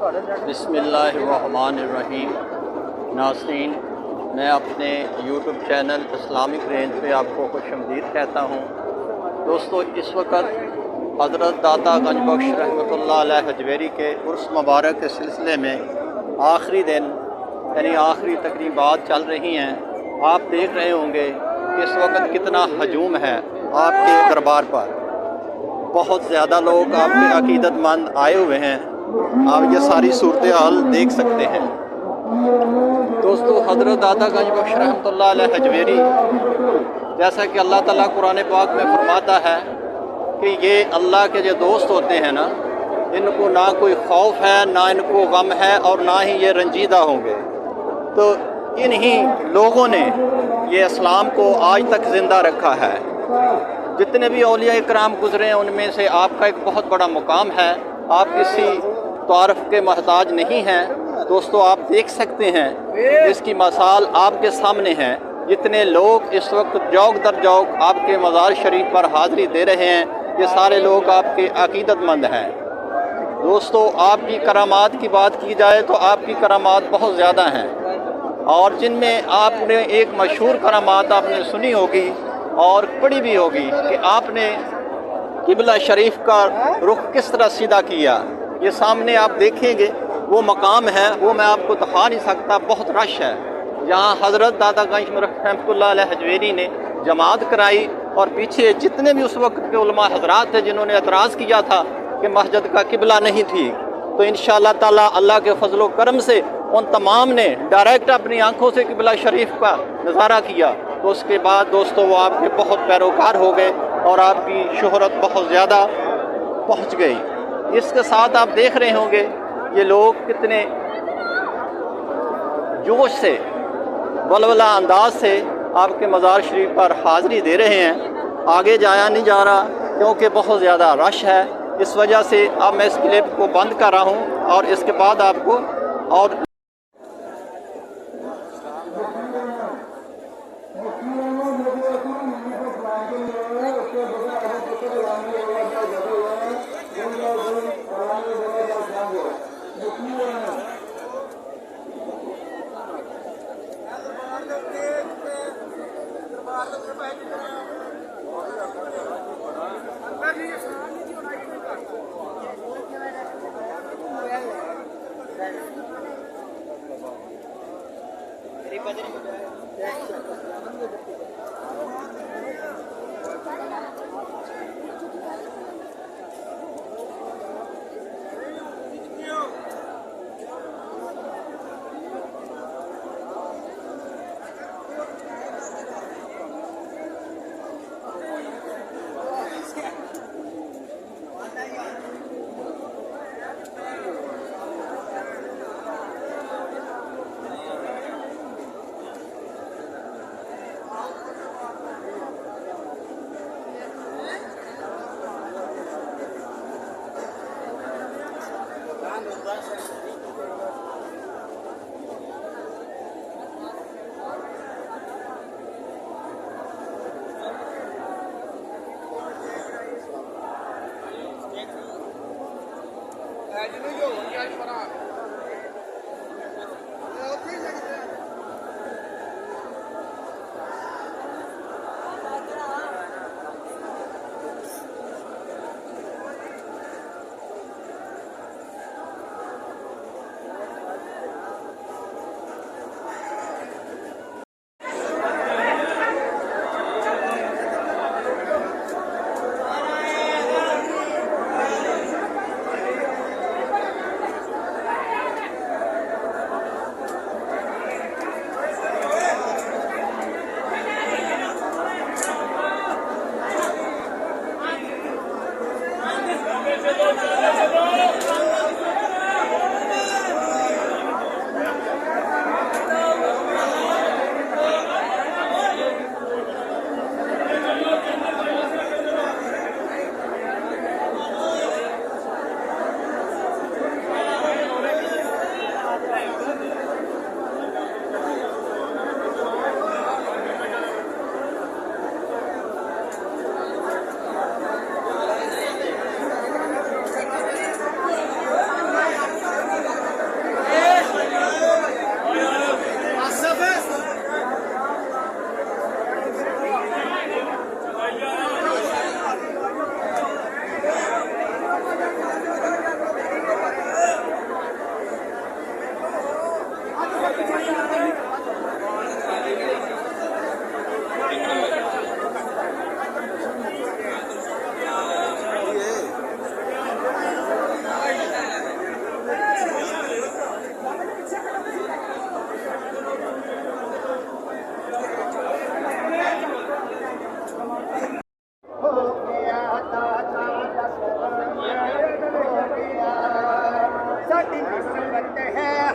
बिस्मिल्लाहिर्रहमानिर्रहीम। नाज़रीन, मैं अपने यूट्यूब चैनल इस्लामिक रेंज पे आपको खुशामदीद कहता हूँ। दोस्तों, इस वक्त हज़रत दाता गंजबख्श रहमतुल्लाह अलैह हजवेरी के उर्स मुबारक के सिलसिले में आखिरी दिन यानी आखिरी तकरीबात चल रही हैं। आप देख रहे होंगे कि इस वक्त कितना हजूम है आपके दरबार पर। बहुत ज़्यादा लोग आपके अकीदतमंद आए हुए हैं। आप ये सारी सूरत हाल देख सकते हैं। दोस्तों, हज़रत दाता गंजबख्श रहमतुल्लाह अलैह हजवेरी, जैसा कि अल्लाह ताला कुरान पाक में फरमाता है कि ये अल्लाह के जो दोस्त होते हैं ना, इनको ना कोई खौफ है, ना इनको गम है और ना ही ये रंजीदा होंगे। तो इन्हीं लोगों ने ये इस्लाम को आज तक ज़िंदा रखा है। जितने भी औलिया इकराम गुज़रे हैं उनमें से आपका एक बहुत बड़ा मुकाम है। आप किसी तारफ़ के मोहताज नहीं हैं। दोस्तों, आप देख सकते हैं, इसकी मिसाल आपके सामने है। जितने लोग इस वक्त जौक दर जौक आपके मज़ार शरीफ पर हाज़िरी दे रहे हैं, ये सारे लोग आपके अकीदतमंद हैं। दोस्तों, आपकी करामात की बात की जाए तो आपकी करामात बहुत ज़्यादा हैं, और जिनमें आपने एक मशहूर करामात आपने सुनी होगी और पढ़ी भी होगी कि आपने किबला शरीफ का रुख किस तरह सीधा किया। ये सामने आप देखेंगे वो मकाम है, वो मैं आपको दिखा नहीं सकता, बहुत रश है। यहाँ हज़रत दाता गंजबख्श रहमतुल्लाह अलैह हजवेरी ने जमात कराई, और पीछे जितने भी उस वक्त के उलमा हजरात थे जिन्होंने एतराज़ किया था कि मस्जिद का किबला नहीं थी, तो इंशाअल्लाह ताला अल्लाह के फजलो करम से उन तमाम ने डायरेक्ट अपनी आँखों से किबला शरीफ का नज़ारा किया। तो उसके बाद दोस्तों वो आपके बहुत पैरोकार हो गए और आपकी शोहरत बहुत ज़्यादा पहुँच गई। इसके साथ आप देख रहे होंगे ये लोग कितने जोश से, वलवला अंदाज से आपके मज़ार शरीफ पर हाज़िरी दे रहे हैं। आगे जाया नहीं जा रहा क्योंकि बहुत ज़्यादा रश है। इस वजह से अब मैं इस क्लिप को बंद कर रहा हूँ और इसके बाद आपको और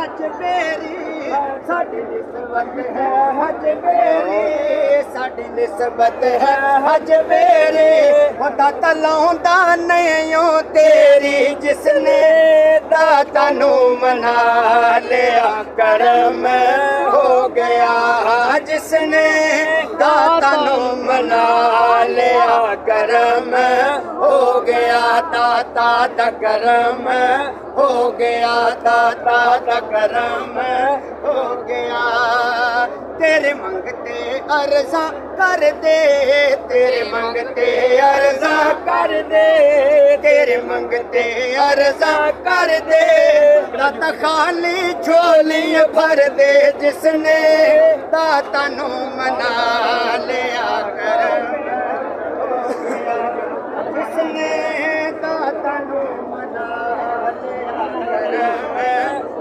हज मेरी साडी निस्बत है हज मेरी साडी निस्बत है हज मेरी दाता लाउंदा नहीं तेरी जिसने दाता नू मना लिया करम हो गया जिसने दाता नू मना लिया करम हो गया दाता दा करम हो गया दाता दा करम हो गया तेरे मंगते अर्जा कर दे तेरे मंगते अर्जा कर दे तेरे मंगते अर्जा कर दे दाता खाली झोली भर दे जिसने दाता नू मना लिया कर जिसने दाता नू मना लिया करम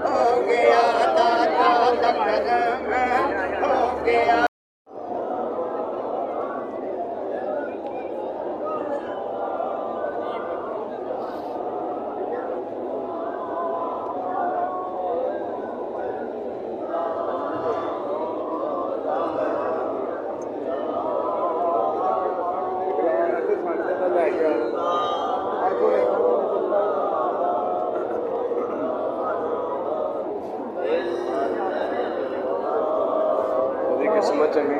हो गया दाता दा करम हो गया किस्मत चंगी